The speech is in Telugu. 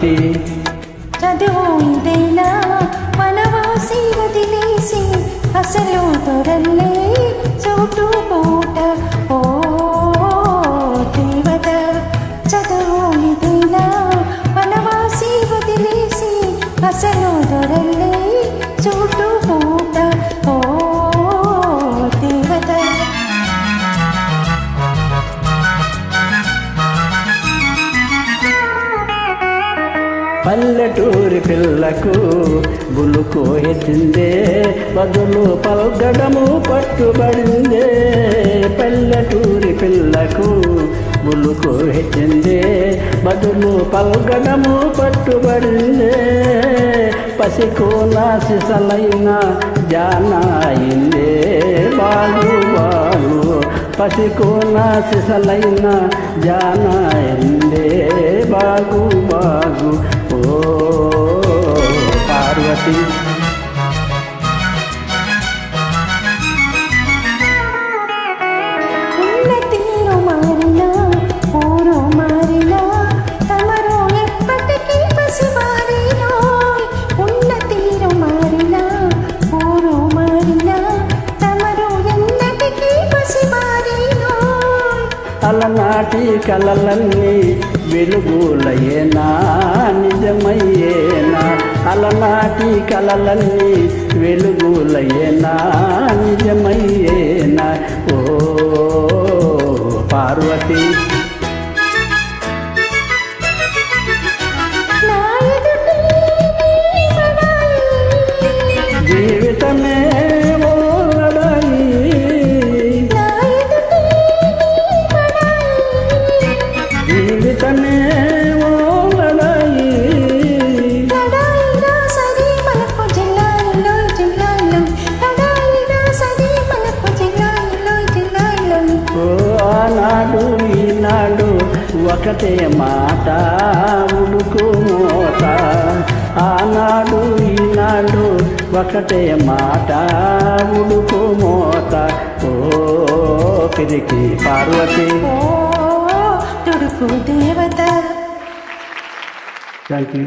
పార్వతి చదువు ఇదేనా వనవాసి వదిలేసి అసలు దొరల్లే చోటు పూట ఓ దేవత చదువు ఇదేనా వనవాసి వదిలేసి అసలు దొరల్లే చోటు పూట ఓ దేవత పల్లెటూరి పిల్లకు బులుకు ఎత్తిందే బదులు పల్గడము పట్టుబడిందే పల్లెటూరి పిల్లకు బులుకు ఎత్తిందే బదులు పల్గడము పట్టుబడిందే పసికోన సిసలైన జానాయిందే బాలు బాలు పసికోన సిసలైన జానాయిందే బాగు బాగు ఓ పార్వతి ఉన్నతీరు మారినా ఊరు మారినా తమరు ఎప్పటికీ పసివారినా ఉన్నతీరు మారినా ఊరు మారినా తమరు ఎన్నటికీ పసివారినా అలనాటి కలలన్నీ వెలుగులయేనా నిజమయ్యేనా అలనాటి కలలన్నీ వెలుగులయేనా నిజమయ్యేనా ఓ పార్వతి జీవితమే జీవితమే ఓ లడాయి ఓ ఆనాడు ఈనాడు ఒకటే మాట ఉడుకు మోత ఆనాడు ఈనాడు ఒకటే మాట ఉడుకు మోత ఓ పిరికి పార్వతి తుడుకు దేవత. Thank you.